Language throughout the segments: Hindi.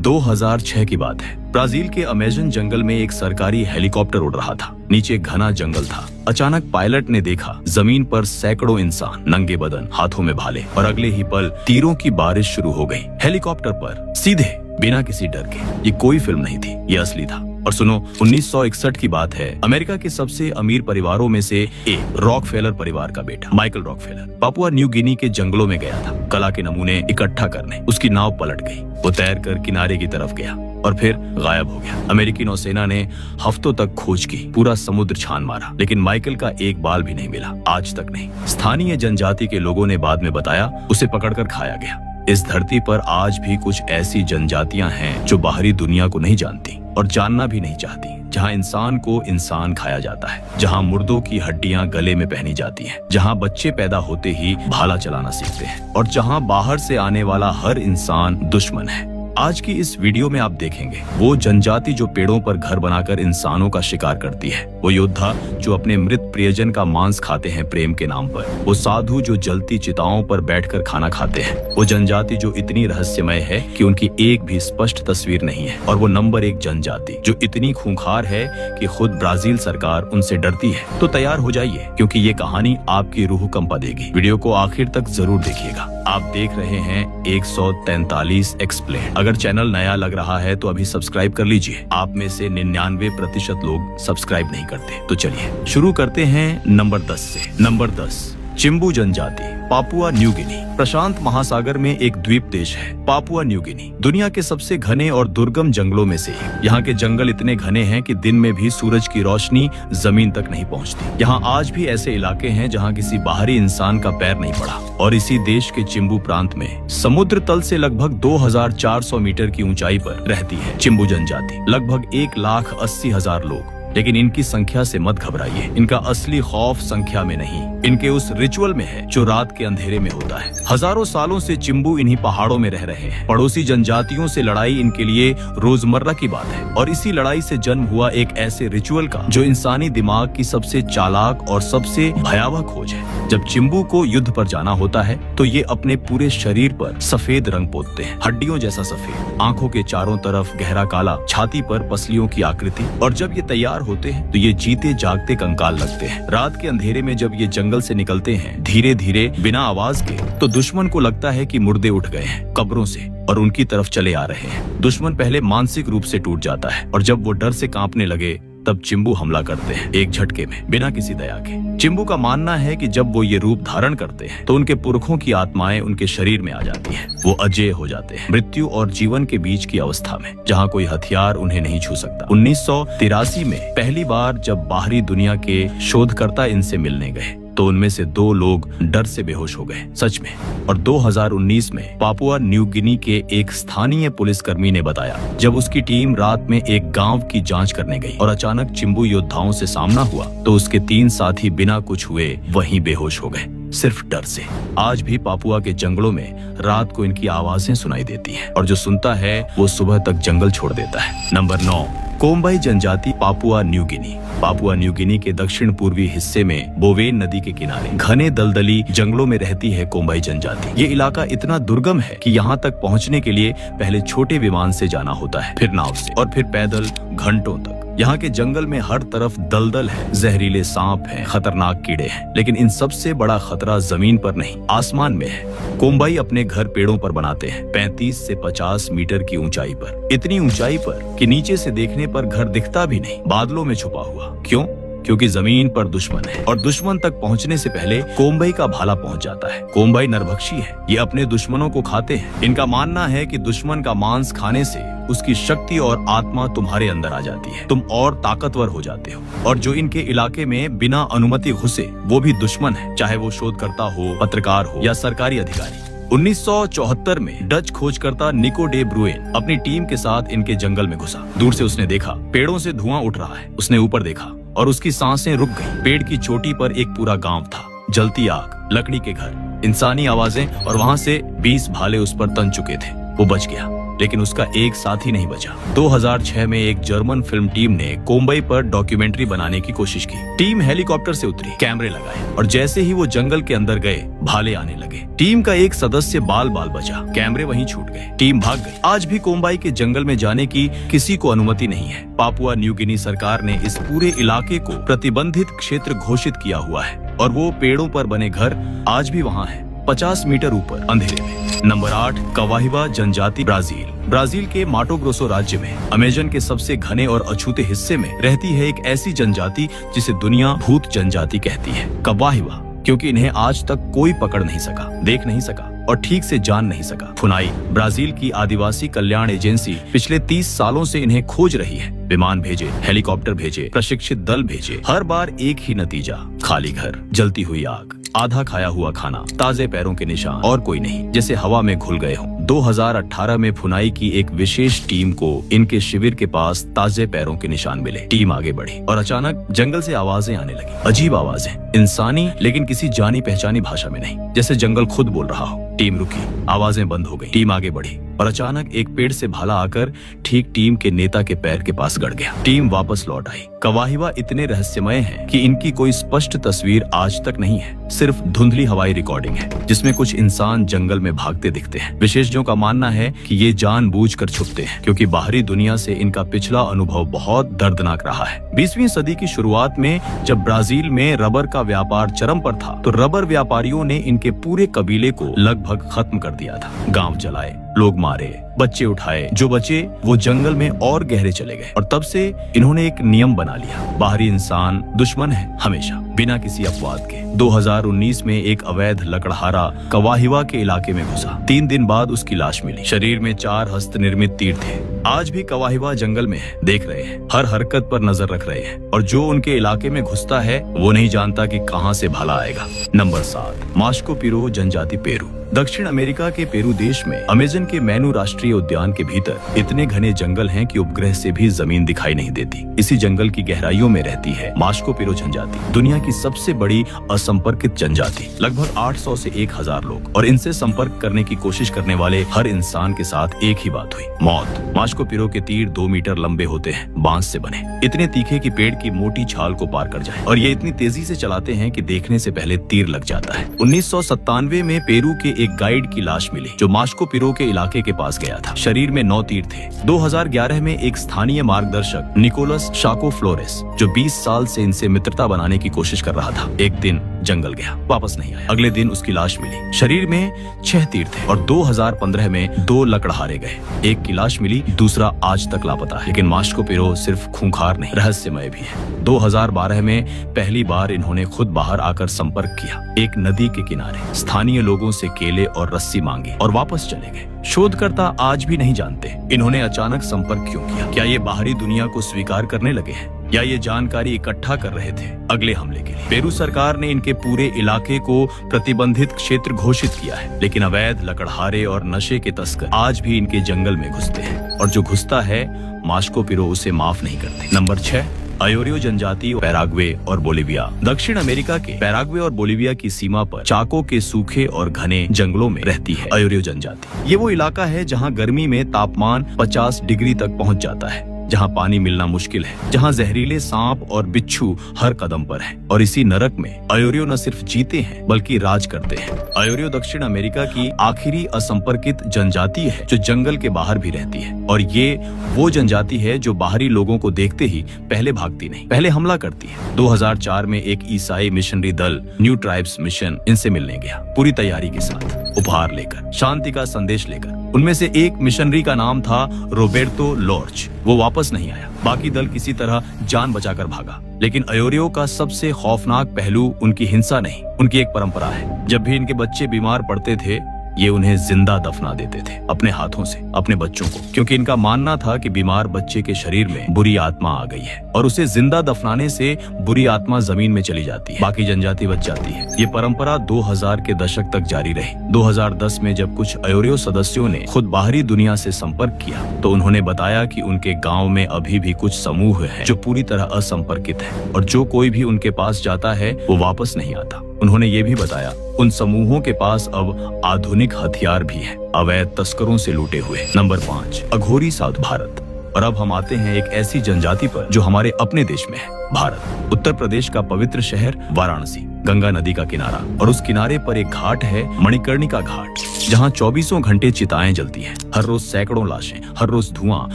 2006 की बात है। ब्राजील के अमेज़न जंगल में एक सरकारी हेलीकॉप्टर उड़ रहा था। नीचे घना जंगल था। अचानक पायलट ने देखा जमीन पर सैकड़ों इंसान, नंगे बदन, हाथों में भाले, और अगले ही पल तीरों की बारिश शुरू हो गई। हेलीकॉप्टर पर सीधे, बिना किसी डर के। ये कोई फिल्म नहीं थी, ये असली था। और सुनो, 1961 की बात है। अमेरिका के सबसे अमीर परिवारों में से एक, रॉकफेलर परिवार का बेटा Michael Rockefeller, Papua New Guinea के जंगलों में गया था कला के नमूने इकट्ठा करने। उसकी नाव पलट गई। वो तैरकर किनारे की तरफ गया और फिर गायब हो गया। अमेरिकी नौसेना ने हफ्तों तक खोज की, पूरा समुद्र छान मारा, लेकिन माइकल का एक बाल भी नहीं मिला, आज तक नहीं। स्थानीय जनजाति के लोगों ने बाद में बताया उसे पकड़कर खाया गया। इस धरती पर आज भी कुछ ऐसी जनजातियां हैं जो बाहरी दुनिया को नहीं जानती और जानना भी नहीं चाहती, जहां इंसान को इंसान खाया जाता है, जहां मुर्दों की हड्डियां गले में पहनी जाती हैं, जहां बच्चे पैदा होते ही भाला चलाना सीखते हैं, और जहां बाहर से आने वाला हर इंसान दुश्मन है। आज की इस वीडियो में आप देखेंगे वो जनजाति जो पेड़ों पर घर बनाकर इंसानों का शिकार करती है, वो योद्धा जो अपने मृत प्रियजन का मांस खाते हैं प्रेम के नाम पर, वो साधु जो जलती चिताओं पर बैठकर खाना खाते हैं, वो जनजाति जो इतनी रहस्यमय है कि उनकी एक भी स्पष्ट तस्वीर नहीं है, और वो नंबर 1 जनजाति जो इतनी खूंखार है कि खुद ब्राजील सरकार उनसे डरती है। तो तैयार हो जाइए, क्योंकि ये कहानी आपकी रूह कंपा देगी। वीडियो को आखिर तक जरूर देखिएगा। आप देख रहे हैं 143 एक्सप्लेन। अगर चैनल नया लग रहा है तो अभी सब्सक्राइब कर लीजिए। आप में से 99% लोग सब्सक्राइब नहीं करते। तो चलिए शुरू करते हैं नंबर 10 से। नंबर 10, चिम्बू जनजाति, पापुआ न्यू गिनी। प्रशांत महासागर में एक द्वीप देश है पापुआ न्यू गिनी, दुनिया के सबसे घने और दुर्गम जंगलों में से एक। यहाँ के जंगल इतने घने हैं कि दिन में भी सूरज की रोशनी जमीन तक नहीं पहुँचती। यहाँ आज भी ऐसे इलाके हैं जहाँ किसी बाहरी इंसान का पैर नहीं पड़ा। और इसी देश के चिम्बू प्रांत में समुद्र तल से लगभग 2400 मीटर की ऊंचाई पर रहती है चिम्बू जनजाति। लगभग 1,80,000 लोग। लेकिन इनकी संख्या से मत घबराइए। इनका असली खौफ संख्या में नहीं, इनके उस रिचुअल में है जो रात के अंधेरे में होता है। हजारों सालों से चिम्बू इन्हीं पहाड़ों में रह रहे हैं। पड़ोसी जनजातियों से लड़ाई इनके लिए रोजमर्रा की बात है, और इसी लड़ाई से जन्म हुआ एक ऐसे रिचुअल का जो इंसानी दिमाग की सबसे चालाक और सबसे भयावह खोज है। जब चिम्बू को युद्ध पर जाना होता है तो ये अपने पूरे शरीर पर सफेद रंग पोतते हैं, हड्डियों जैसा सफेद, आंखों के चारों तरफ गहरा काला, छाती पर पसलियों की आकृति। और जब ये तैयार होते हैं तो ये जीते जागते कंकाल लगते हैं। रात के अंधेरे में जब ये जंगल से निकलते हैं धीरे धीरे बिना आवाज के, तो दुश्मन को लगता है कि मुर्दे उठ गए हैं कब्रों से और उनकी तरफ चले आ रहे हैं। दुश्मन पहले मानसिक रूप से टूट जाता है, और जब वो डर से कांपने लगे तब चिम्बू हमला करते हैं एक झटके में, बिना किसी दया के। चिम्बू का मानना है कि जब वो ये रूप धारण करते हैं तो उनके पुरखों की आत्माएं उनके शरीर में आ जाती हैं। वो अजेय हो जाते हैं, मृत्यु और जीवन के बीच की अवस्था में, जहाँ कोई हथियार उन्हें नहीं छू सकता। 1983 में पहली बार जब बाहरी दुनिया के शोधकर्ता इनसे मिलने गए तो उनमें से 2 लोग डर से बेहोश हो गए, सच में। और 2019 में पापुआ न्यू गिनी के एक स्थानीय पुलिसकर्मी ने बताया जब उसकी टीम रात में एक गांव की जांच करने गई और अचानक चिम्बू योद्धाओं से सामना हुआ तो उसके 3 साथी बिना कुछ हुए वहीं बेहोश हो गए, सिर्फ डर से। आज भी पापुआ के जंगलों में रात को इनकी आवाजें सुनाई देती हैं, और जो सुनता है वो सुबह तक जंगल छोड़ देता है। नंबर 9, कोम्बाई जनजाति, Papua New Guinea. Papua New Guinea के दक्षिण पूर्वी हिस्से में बोवेन नदी के किनारे घने दलदली जंगलों में रहती है कोम्बाई जनजाति। ये इलाका इतना दुर्गम है कि यहाँ तक पहुँचने के लिए पहले छोटे विमान से जाना होता है, फिर नाव से, और फिर पैदल घंटों तक। यहाँ के जंगल में हर तरफ दलदल है, जहरीले सांप हैं, खतरनाक कीड़े हैं, लेकिन इन सबसे बड़ा खतरा जमीन पर नहीं, आसमान में है। कोम्बाई अपने घर पेड़ों पर बनाते हैं, 35 से 50 मीटर की ऊंचाई पर। इतनी ऊंचाई पर कि नीचे से देखने पर घर दिखता भी नहीं, बादलों में छुपा हुआ। क्यों? क्योंकि जमीन पर दुश्मन है, और दुश्मन तक पहुंचने से पहले कोम्बाई का भाला पहुंच जाता है। कोम्बाई नरभक्षी है, ये अपने दुश्मनों को खाते हैं। इनका मानना है कि दुश्मन का मांस खाने से उसकी शक्ति और आत्मा तुम्हारे अंदर आ जाती है, तुम और ताकतवर हो जाते हो। और जो इनके इलाके में बिना अनुमति घुसे वो भी दुश्मन है, चाहे वो शोधकर्ता हो, पत्रकार हो या सरकारी अधिकारी। 1974 में डच खोजकर्ता निको डे ब्रुएन अपनी टीम के साथ इनके जंगल में घुसा। दूर से उसने देखा पेड़ों से धुआं उठ रहा है। उसने ऊपर देखा और उसकी सांसें रुक गईं। पेड़ की चोटी पर एक पूरा गांव था, जलती आग, लकड़ी के घर, इंसानी आवाजें, और वहां से 20 भाले उस पर तन चुके थे। वो बच गया। लेकिन उसका एक साथी नहीं बचा। 2006 में एक जर्मन फिल्म टीम ने कोम्बई पर डॉक्यूमेंट्री बनाने की कोशिश की। टीम हेलीकॉप्टर से उतरी, कैमरे लगाए और जैसे ही वो जंगल के अंदर गए, भाले आने लगे। टीम का एक सदस्य बाल बचा, कैमरे वहीं छूट गए, टीम भाग गई। आज भी कोम्बई के जंगल में जाने की किसी को अनुमति नहीं है। पापुआ न्यू गिनी सरकार ने इस पूरे इलाके को प्रतिबंधित क्षेत्र घोषित किया हुआ है और वो पेड़ों पर बने घर आज भी वहाँ हैं, 50 मीटर ऊपर अंधेरे में। नंबर 8, कवाहिवा जनजाति, ब्राजील के माटो ग्रोसो राज्य में अमेजन के सबसे घने और अछूते हिस्से में रहती है एक ऐसी जनजाति जिसे दुनिया भूत जनजाति कहती है, कवाहिवा, क्योंकि इन्हें आज तक कोई पकड़ नहीं सका, देख नहीं सका और ठीक से जान नहीं सका। फुनाई, ब्राजील की आदिवासी कल्याण एजेंसी पिछले 30 सालों से इन्हें खोज रही है। विमान भेजे, हेलीकॉप्टर भेजे, प्रशिक्षित दल भेजे, हर बार एक ही नतीजा, खाली घर, जलती हुई आग, आधा खाया हुआ खाना, ताजे पैरों के निशान और कोई नहीं, जैसे हवा में घुल गए हों। 2018 में फुनाई की एक विशेष टीम को इनके शिविर के पास ताजे पैरों के निशान मिले। टीम आगे बढ़ी और अचानक जंगल से आवाजें आने लगी, अजीब आवाजें, इंसानी लेकिन किसी जानी पहचानी भाषा में नहीं, जैसे जंगल खुद बोल रहा हो। टीम रुकी, आवाजें बंद हो गई, टीम आगे बढ़ी और अचानक एक पेड़ से भाला आकर ठीक टीम के नेता के पैर के पास गड़ गया। टीम वापस लौट आई। कवाहिवा इतने रहस्यमय हैं कि इनकी कोई स्पष्ट तस्वीर आज तक नहीं है, सिर्फ धुंधली हवाई रिकॉर्डिंग है जिसमें कुछ इंसान जंगल में भागते दिखते हैं। विशेषज्ञों का मानना है कि ये जानबूझकर छुपते हैं क्योंकि बाहरी दुनिया से इनका पिछला अनुभव बहुत दर्दनाक रहा है। 20वीं सदी की शुरुआत में जब ब्राजील में रबर का व्यापार चरम पर था तो रबर व्यापारियों ने इनके पूरे कबीले को लगभग खत्म कर दिया था। गांव जलाए, लोग मारे, बच्चे उठाए, जो बचे वो जंगल में और गहरे चले गए और तब से इन्होंने एक नियम बना लिया, बाहरी इंसान दुश्मन है हमेशा, बिना किसी अपवाद के। 2019 में एक अवैध लकड़हारा कवाहिवा के इलाके में घुसा। 3 दिन बाद उसकी लाश मिली। शरीर में 4 हस्त निर्मित तीर थे। आज भी कवाहिवा जंगल में है, देख रहे हैं, हर हरकत पर नजर रख रहे हैं और जो उनके इलाके में घुसता है वो नहीं जानता कि कहां से भाला आएगा। नंबर 7, मास्को पिरो जनजाति, पेरू। दक्षिण अमेरिका के पेरू देश में अमेजन के मैनू राष्ट्रीय उद्यान के भीतर इतने घने जंगल हैं कि उपग्रह से भी जमीन दिखाई नहीं देती। इसी जंगल की गहराइयों में रहती है मास्को पिरो जनजाति, दुनिया की सबसे बड़ी असंपर्कित जनजाति। लगभग 800 से 1000 लोग और इनसे संपर्क करने की कोशिश करने वाले हर इंसान के साथ एक ही बात हुई, मौत। मास्को पिरो के तीर 2 मीटर लंबे होते हैं, बांस से बने, इतने तीखे कि पेड़ की मोटी छाल को पार कर जाए और ये इतनी तेजी से चलाते हैं कि देखने से पहले तीर लग जाता है। 1997 में पेरू के एक गाइड की लाश मिली जो मास्को पिरो के इलाके के पास गया था। शरीर में 9 तीर थे। 2011 में एक स्थानीय मार्गदर्शक निकोलस शाको फ्लोरेस जो 20 साल से इनसे मित्रता बनाने की कोशिश कर रहा था, एक दिन जंगल गया, वापस नहीं आया। अगले दिन उसकी लाश मिली। शरीर में 6 तीर थे और 2015 में 2 लकड़हारे गए। एक की लाश मिली, दूसरा आज तक लापता है। लेकिन मास्को पिरो सिर्फ खूंखार नहीं, रहस्यमय भी है। 2012 में पहली बार इन्होंने खुद बाहर आकर संपर्क किया। एक नदी के किनारे स्थानीय लोगों से केले और रस्सी मांगी और वापस चले गए। शोधकर्ता आज भी नहीं जानते इन्होंने अचानक संपर्क क्यों किया। क्या ये बाहरी दुनिया को स्वीकार करने लगे हैं या ये जानकारी इकट्ठा कर रहे थे अगले हमले के लिए। पेरू सरकार ने इनके पूरे इलाके को प्रतिबंधित क्षेत्र घोषित किया है, लेकिन अवैध लकड़हारे और नशे के तस्कर आज भी इनके जंगल में घुसते हैं और जो घुसता है मास्को पिरो उसे माफ नहीं करते। नंबर 6, अयोरियो जनजाति, पैराग्वे और बोलिविया। दक्षिण अमेरिका के पैराग्वे और बोलिविया की सीमा पर चाको के सूखे और घने जंगलों में रहती है अयोरियो जनजाति। ये वो इलाका है जहाँ गर्मी में तापमान 50 डिग्री तक पहुँच जाता है, जहाँ पानी मिलना मुश्किल है, जहाँ जहरीले सांप और बिच्छू हर कदम पर हैं। और इसी नरक में अयोरियो न सिर्फ जीते हैं बल्कि राज करते हैं। अयोरियो दक्षिण अमेरिका की आखिरी असंपर्कित जनजाति है जो जंगल के बाहर भी रहती है और ये वो जनजाति है जो बाहरी लोगों को देखते ही पहले भागती नहीं, पहले हमला करती है। 2004 में एक ईसाई मिशनरी दल न्यू ट्राइब्स मिशन इनसे मिलने गया, पूरी तैयारी के साथ, उपहार लेकर, शांति का संदेश लेकर। उनमें से एक मिशनरी का नाम था रोबर्टो लॉर्च। वो वापस नहीं आया, बाकी दल किसी तरह जान बचाकर भागा। लेकिन अयोरियो का सबसे खौफनाक पहलू उनकी हिंसा नहीं, उनकी एक परंपरा है। जब भी इनके बच्चे बीमार पड़ते थे ये उन्हें जिंदा दफना देते थे अपने हाथों से, अपने बच्चों को, क्योंकि इनका मानना था कि बीमार बच्चे के शरीर में बुरी आत्मा आ गई है और उसे जिंदा दफनाने से बुरी आत्मा जमीन में चली जाती है, बाकी जनजाति बच जाती है। ये परंपरा 2000 के दशक तक जारी रही। 2010 में जब कुछ अयोरियो सदस्यों ने खुद बाहरी दुनिया से संपर्क किया तो उन्होंने बताया कि उनके गाँव में अभी भी कुछ समूह है जो पूरी तरह असंपर्कित है और जो कोई भी उनके पास जाता है वो वापस नहीं आता। उन्होंने ये भी बताया उन समूहों के पास अब आधुनिक हथियार भी हैं, अवैध तस्करों से लूटे हुए। नंबर 5, अघोरी साधु भारत। और अब हम आते हैं एक ऐसी जनजाति पर जो हमारे अपने देश में है, भारत। उत्तर प्रदेश का पवित्र शहर वाराणसी, गंगा नदी का किनारा, और उस किनारे पर एक घाट है, मणिकर्णिका घाट, जहाँ 24 घंटे चिताएं जलती हैं। हर रोज सैकड़ों लाशें, हर रोज धुआं,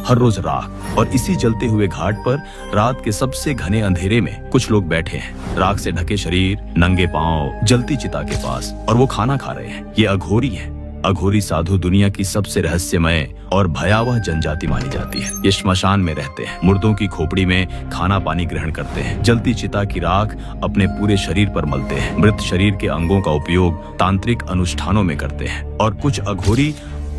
हर रोज राख। और इसी जलते हुए घाट पर रात के सबसे घने अंधेरे में कुछ लोग बैठे हैं, राख से ढके शरीर, नंगे पांव, जलती चिता के पास, और वो खाना खा रहे हैं। ये अघोरी है। अघोरी साधु दुनिया की सबसे रहस्यमय और भयावह जनजाति मानी जाती है। ये श्मशान में रहते हैं, मुर्दों की खोपड़ी में खाना पानी ग्रहण करते हैं, जलती चिता की राख अपने पूरे शरीर पर मलते हैं, मृत शरीर के अंगों का उपयोग तांत्रिक अनुष्ठानों में करते हैं, और कुछ अघोरी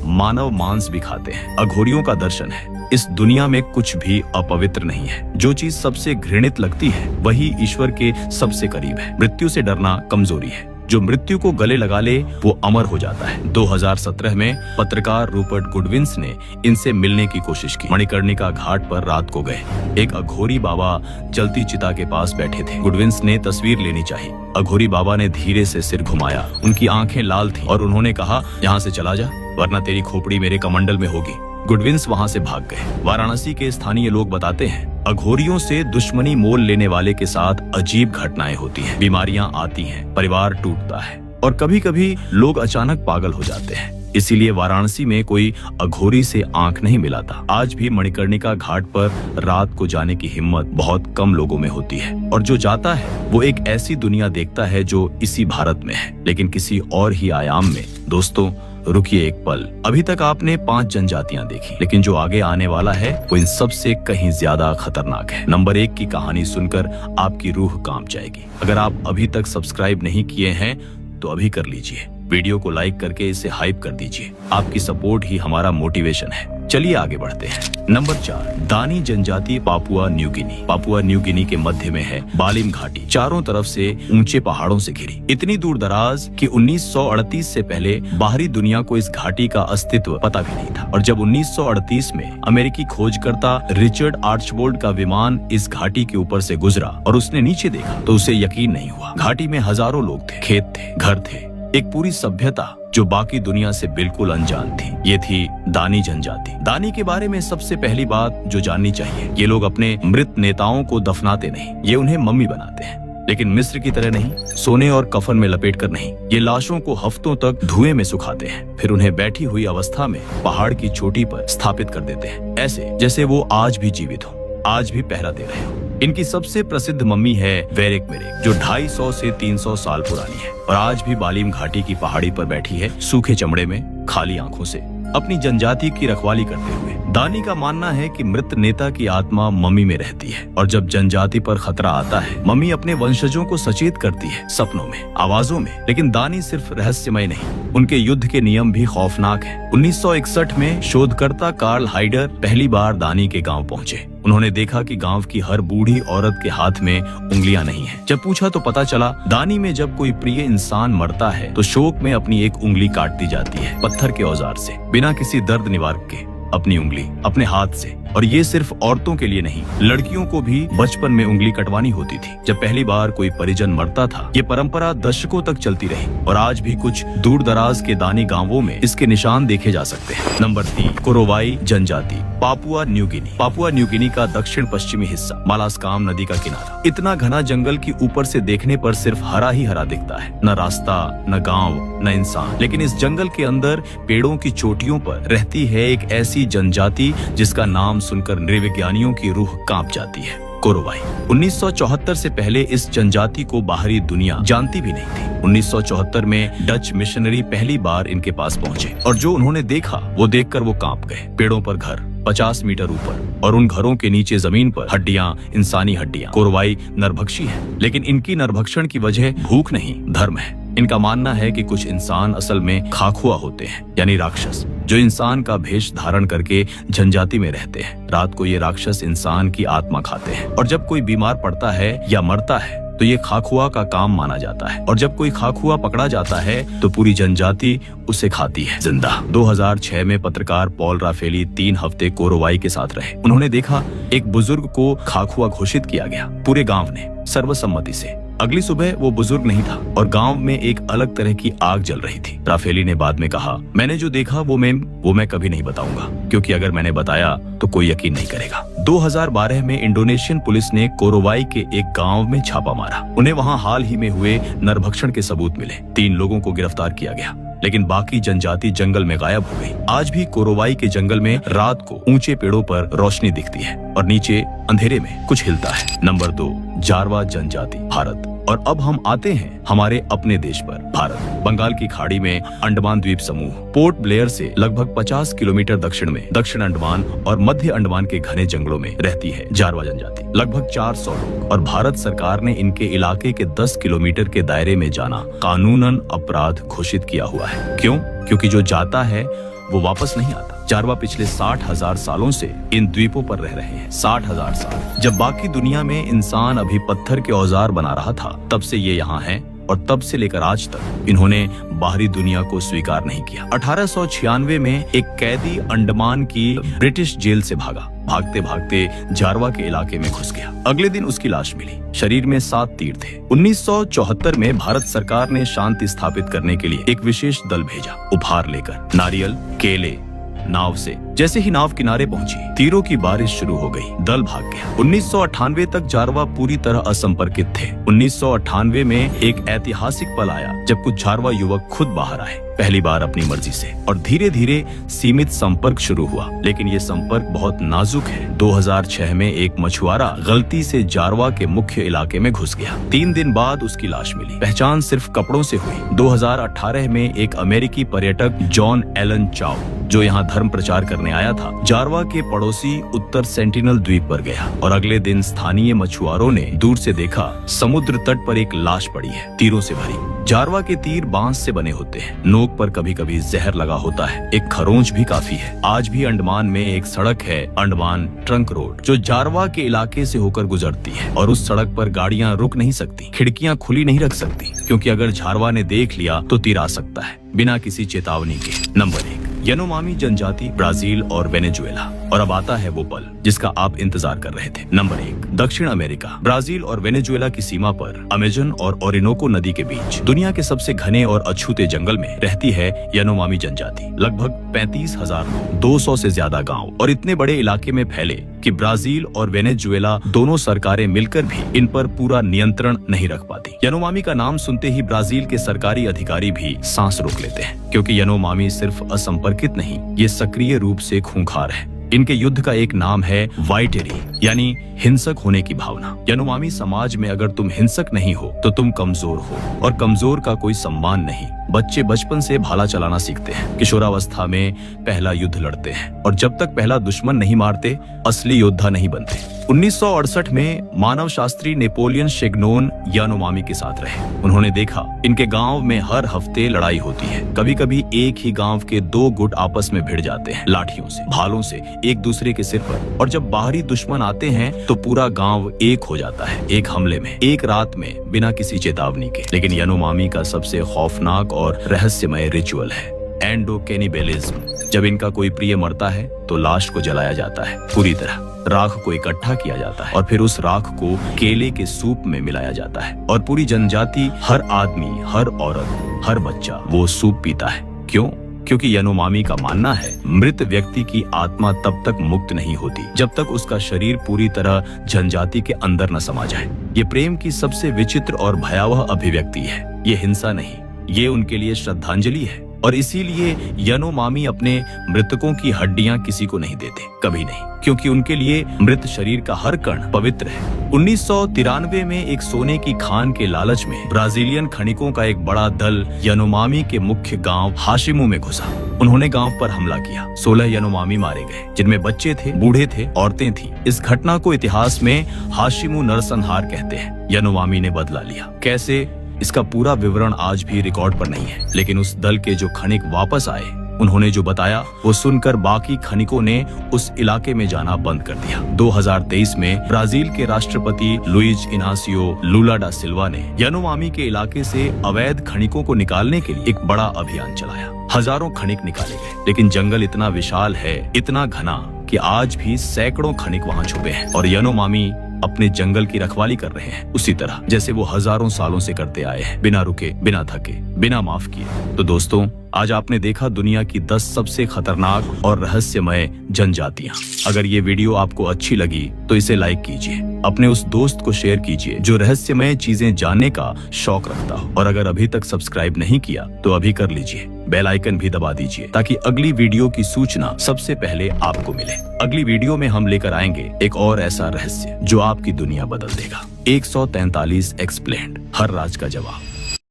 मानव मांस भी खाते हैं। अघोरियों का दर्शन है, इस दुनिया में कुछ भी अपवित्र नहीं है। जो चीज सबसे घृणित लगती है वही ईश्वर के सबसे करीब है। मृत्यु से डरना कमजोरी है। जो मृत्यु को गले लगा ले वो अमर हो जाता है। 2017 में पत्रकार रूपर्ट गुडविन्स ने इनसे मिलने की कोशिश की। मणिकर्णिका घाट पर रात को गए। एक अघोरी बाबा जलती चिता के पास बैठे थे। गुडविन्स ने तस्वीर लेनी चाहिए। अघोरी बाबा ने धीरे से सिर घुमाया। उनकी आंखें लाल थीं और उन्होंने कहा, यहाँ से चला जा, वरना तेरी खोपड़ी मेरे कमंडल में होगी। गुडविन्स वहाँ से भाग गए। वाराणसी के स्थानीय लोग बताते हैं, अघोरियों से दुश्मनी मोल लेने वाले के साथ अजीब घटनाएं होती हैं, बीमारियां आती हैं, परिवार टूटता है, और कभी कभी लोग अचानक पागल हो जाते हैं। इसीलिए वाराणसी में कोई अघोरी से आंख नहीं मिलाता। आज भी मणिकर्णिका घाट पर रात को जाने की हिम्मत बहुत कम लोगों में होती है, और जो जाता है वो एक ऐसी दुनिया देखता है जो इसी भारत में है, लेकिन किसी और ही आयाम में। दोस्तों, रुकिए एक पल। अभी तक आपने 5 जनजातियां देखी, लेकिन जो आगे आने वाला है वो इन सब से कहीं ज्यादा खतरनाक है। नंबर 1 की कहानी सुनकर आपकी रूह कांप जाएगी। अगर आप अभी तक सब्सक्राइब नहीं किए हैं तो अभी कर लीजिए। वीडियो को लाइक करके इसे हाइप कर दीजिए। आपकी सपोर्ट ही हमारा मोटिवेशन है। चलिए आगे बढ़ते हैं। नंबर 4, दानी जनजाति, Papua New Guinea. Papua New Guinea के मध्य में है बालिम घाटी, चारों तरफ से ऊंचे पहाड़ों से घिरी, इतनी दूर दराज कि 1938 से पहले बाहरी दुनिया को इस घाटी का अस्तित्व पता भी नहीं था। और जब 1938 में अमेरिकी खोजकर्ता रिचर्ड आर्चबोल्ड का विमान इस घाटी के ऊपर से गुजरा और उसने नीचे देखा तो उसे यकीन नहीं हुआ। घाटी में हजारों लोग थे, खेत थे, घर थे, एक पूरी सभ्यता जो बाकी दुनिया से बिल्कुल अनजान थी। ये थी दानी जनजाति। दानी के बारे में सबसे पहली बात जो जाननी चाहिए, ये लोग अपने मृत नेताओं को दफनाते नहीं, ये उन्हें मम्मी बनाते हैं। लेकिन मिस्र की तरह नहीं, सोने और कफन में लपेटकर नहीं। ये लाशों को हफ्तों तक धुएं में सुखाते हैं, फिर उन्हें बैठी हुई अवस्था में पहाड़ की चोटी पर स्थापित कर देते हैं, ऐसे जैसे वो आज भी जीवित हो, आज भी पहरा दे रहे हो। इनकी सबसे प्रसिद्ध मम्मी है वेरेक मेरेक, जो 250 से 300 साल पुरानी है और आज भी बालिम घाटी की पहाड़ी पर बैठी है, सूखे चमड़े में, खाली आंखों से, अपनी जनजाति की रखवाली करते हुए। दानी का मानना है कि मृत नेता की आत्मा मम्मी में रहती है और जब जनजाति पर खतरा आता है, मम्मी अपने वंशजों को सचेत करती है, सपनों में, आवाजों में। लेकिन दानी सिर्फ रहस्यमय नहीं, उनके युद्ध के नियम भी खौफनाक हैं। 1961 में शोधकर्ता कार्ल हाइडर पहली बार दानी के गांव पहुंचे। उन्होंने देखा कि गांव की हर बूढ़ी औरत के हाथ में उंगलियां नहीं हैं। जब पूछा तो पता चला, दानी में जब कोई प्रिय इंसान मरता है तो शोक में अपनी एक उंगली काट दी जाती है, पत्थर के औजार से, बिना किसी दर्द निवारक के, अपनी उंगली अपने हाथ से। और ये सिर्फ औरतों के लिए नहीं, लड़कियों को भी बचपन में उंगली कटवानी होती थी जब पहली बार कोई परिजन मरता था। ये परंपरा दशकों तक चलती रही और आज भी कुछ दूर दराज के दानी गांवों में इसके निशान देखे जा सकते हैं। नंबर 3, कोरोवाई जनजाति, Papua New Guinea. Papua New Guinea का दक्षिण पश्चिमी हिस्सा, मालास्काम नदी का किनारा। इतना घना जंगल की ऊपर से देखने पर सिर्फ हरा ही हरा दिखता है, न रास्ता, न गांव, न इंसान। लेकिन इस जंगल के अंदर पेड़ों की चोटियों पर रहती है एक ऐसी जनजाति जिसका नाम सुनकर नृविज्ञानियों की रूह कांप जाती है, कोरोवाई। 1974 से पहले इस जनजाति को बाहरी दुनिया जानती भी नहीं थी। 1974 में डच मिशनरी पहली बार इनके पास पहुंचे और जो उन्होंने देखा वो देखकर वो कांप गए। पेड़ों पर घर 50 मीटर ऊपर और उन घरों के नीचे जमीन पर हड्डियां, इंसानी हड्डियां। कोरोवाई नरभक्षी है, लेकिन इनकी नरभक्षण की वजह भूख नहीं, धर्म है। इनका मानना है कि कुछ इंसान असल में खाखुआ होते हैं, यानी राक्षस, जो इंसान का भेष धारण करके जनजाति में रहते हैं। रात को ये राक्षस इंसान की आत्मा खाते हैं और जब कोई बीमार पड़ता है या मरता है तो ये खाखुआ का काम माना जाता है और जब कोई खाखुआ पकड़ा जाता है तो पूरी जनजाति उसे खाती है जिंदा। 2006 में पत्रकार पॉल राफेली 3 हफ्ते कोरोवाई के साथ रहे। उन्होंने देखा एक बुजुर्ग को खाखुआ घोषित किया गया, पूरे गांव ने सर्वसम्मति से। अगली सुबह वो बुजुर्ग नहीं था और गांव में एक अलग तरह की आग जल रही थी। राफेली ने बाद में कहा, मैंने जो देखा वो मैं कभी नहीं बताऊंगा, क्योंकि अगर मैंने बताया तो कोई यकीन नहीं करेगा। 2012 में इंडोनेशियन पुलिस ने कोरोवाई के एक गांव में छापा मारा। उन्हें वहां हाल ही में हुए नरभक्षण के सबूत मिले। 3 लोगों को गिरफ्तार किया गया, लेकिन बाकी जनजाति जंगल में गायब हो गई। आज भी कोरोवाई के जंगल में रात को ऊंचे पेड़ों पर रोशनी दिखती है और नीचे अंधेरे में कुछ हिलता है। नंबर 2, जारवा जनजाति, भारत। और अब हम आते हैं हमारे अपने देश पर, भारत। बंगाल की खाड़ी में अंडमान द्वीप समूह, पोर्ट ब्लेयर से लगभग 50 किलोमीटर दक्षिण में दक्षिण अंडमान और मध्य अंडमान के घने जंगलों में रहती है जारवा जनजाति, लगभग 400 लोग। और भारत सरकार ने इनके इलाके के 10 किलोमीटर के दायरे में जाना कानूनन अपराध घोषित किया हुआ है। क्यों? क्योंकि जो जाता है वो वापस नहीं आता। जारवा पिछले 60,000 सालों से इन द्वीपों पर रह रहे हैं। 60,000 साल। जब बाकी दुनिया में इंसान अभी पत्थर के औजार बना रहा था, तब से ये यहाँ हैं और तब से लेकर आज तक इन्होंने बाहरी दुनिया को स्वीकार नहीं किया। 1896 में एक कैदी अंडमान की ब्रिटिश जेल से भागा। भागते भागते जारवा के इलाके में घुस गया। अगले दिन उसकी लाश मिली। शरीर में 7 तीर थे। 1974 में भारत सरकार ने शांति स्थापित करने के लिए एक विशेष दल भेजा, उपहार लेकर, नारियल, केले, नाव से। जैसे ही नाव किनारे पहुंची, तीरों की बारिश शुरू हो गई। दल भाग गया। 1998 तक जारवा पूरी तरह असंपर्कित थे। 1998 में एक ऐतिहासिक पल आया जब कुछ जारवा युवक खुद बाहर आए, पहली बार अपनी मर्जी से, और धीरे धीरे सीमित संपर्क शुरू हुआ। लेकिन ये संपर्क बहुत नाजुक है। 2006 में एक मछुआरा गलती से जारवा के मुख्य इलाके में घुस गया। 3 दिन बाद उसकी लाश मिली। पहचान सिर्फ कपड़ों से हुई। 2018 में एक अमेरिकी पर्यटक जॉन एलन चाओ, जो यहाँ धर्म प्रचार करने आया था, जारवा के पड़ोसी उत्तर सेंटिनल द्वीप पर गया और अगले दिन स्थानीय मछुआरों ने दूर से देखा, समुद्र तट पर एक लाश पड़ी है, तीरों से भरी। जारवा के तीर बांस से बने होते हैं। नोक पर कभी कभी जहर लगा होता है। एक खरोंच भी काफी है। आज भी अंडमान में एक सड़क है, अंडमान ट्रंक रोड, जो जारवा के इलाके से होकर गुजरती है, और उस सड़क पर गाड़ियां रुक नहीं सकती, खिड़कियां खुली नहीं रख सकती, क्योंकि अगर जारवा ने देख लिया तो तीर आ सकता है बिना किसी चेतावनी के। नंबर 1, यानोमामी जनजाति, ब्राजील और वेनेजुएला। और अब आता है वो पल जिसका आप इंतजार कर रहे थे। नंबर 1, दक्षिण अमेरिका। ब्राजील और वेनेजुएला की सीमा पर अमेजन और ओरिनोको नदी के बीच दुनिया के सबसे घने और अछूते जंगल में रहती है यानोमामी जनजाति। लगभग 35,000 लोग, 200 से ज्यादा गांव, और इतने बड़े इलाके में फैले कि ब्राजील और वेनेजुएला दोनों सरकारें मिलकर भी इन पर पूरा नियंत्रण नहीं रख पाती। यानोमामी का नाम सुनते ही ब्राजील के सरकारी अधिकारी भी सांस रोक लेते हैं, क्योंकि यानोमामी सिर्फ असंपर्कित नहीं, ये सक्रिय रूप से खूंखार है। इनके युद्ध का एक नाम है वाइटेरी, यानी हिंसक होने की भावना। यानोमामी समाज में अगर तुम हिंसक नहीं हो तो तुम कमजोर हो, और कमजोर का कोई सम्मान नहीं। बच्चे बचपन से भाला चलाना सीखते हैं, किशोरावस्था में पहला युद्ध लड़ते हैं, और जब तक पहला दुश्मन नहीं मारते असली योद्धा नहीं बनते। 1968 में मानव शास्त्री नेपोलियन शेगनोन यानोमामी के साथ रहे। उन्होंने देखा इनके गांव में हर हफ्ते लड़ाई होती है। कभी कभी एक ही गांव के 2 गुट आपस में भिड़ जाते हैं, लाठियों से, भालों से, एक दूसरे के सिर पर। और जब बाहरी दुश्मन आते हैं तो पूरा गांव एक हो जाता है, एक हमले में, एक रात में, बिना किसी चेतावनी के। लेकिन यानोमामी का सबसे खौफनाक और रहस्यमय रिचुअल है एंडो कैनिबेलिज्म। जब इनका कोई प्रिय मरता है तो लाश को जलाया जाता है पूरी तरह। राख को इकट्ठा किया जाता है और फिर उस राख को केले के सूप में मिलाया जाता है, और पूरी जनजाति, हर आदमी, हर औरत, हर बच्चा वो सूप पीता है। क्यों? क्योंकि यानोमामी का मानना है मृत व्यक्ति की आत्मा तब तक मुक्त नहीं होती जब तक उसका शरीर पूरी तरह जनजाति के अंदर न समा जाए। ये प्रेम की सबसे विचित्र और भयावह अभिव्यक्ति है। ये हिंसा नहीं, ये उनके लिए श्रद्धांजलि है। और इसीलिए यानोमामी अपने मृतकों की हड्डियां किसी को नहीं देते, कभी नहीं, क्योंकि उनके लिए मृत शरीर का हर कण पवित्र है। 1993 में एक सोने की खान के लालच में ब्राजीलियन खनिकों का एक बड़ा दल यानोमामी के मुख्य गांव हाशिमू में घुसा। उन्होंने गांव पर हमला किया। 16 यानोमामी मारे गए, जिनमें बच्चे थे, बूढ़े थे, औरतें थी। इस घटना को इतिहास में हाशिमू नरसंहार कहते हैं। यानोमामी ने बदला लिया। कैसे? इसका पूरा विवरण आज भी रिकॉर्ड पर नहीं है, लेकिन उस दल के जो खनिक वापस आए, उन्होंने जो बताया वो सुनकर बाकी खनिकों ने उस इलाके में जाना बंद कर दिया। 2023 में ब्राजील के राष्ट्रपति लुइज इनासियो लुला डा सिल्वा ने यानोमामी के इलाके से अवैध खनिकों को निकालने के लिए एक बड़ा अभियान चलाया। हजारों खनिक निकाले गए, लेकिन जंगल इतना विशाल है, इतना घना, कि आज भी सैकड़ों खनिक वहाँ छुपे हैं। और यानोमामी अपने जंगल की रखवाली कर रहे हैं, उसी तरह जैसे वो हजारों सालों से करते आए हैं, बिना रुके, बिना थके, बिना माफ किए। तो दोस्तों, आज आपने देखा दुनिया की 10 सबसे खतरनाक और रहस्यमय जनजातियां। अगर ये वीडियो आपको अच्छी लगी तो इसे लाइक कीजिए, अपने उस दोस्त को शेयर कीजिए जो रहस्यमय चीजें जानने का शौक रखता हो, और अगर अभी तक सब्सक्राइब नहीं किया तो अभी कर लीजिए। बेल आइकन भी दबा दीजिए ताकि अगली वीडियो की सूचना सबसे पहले आपको मिले। अगली वीडियो में हम लेकर आएंगे एक और ऐसा रहस्य जो आपकी दुनिया बदल देगा। 143 एक्सप्लेन्ड, हर राज का जवाब।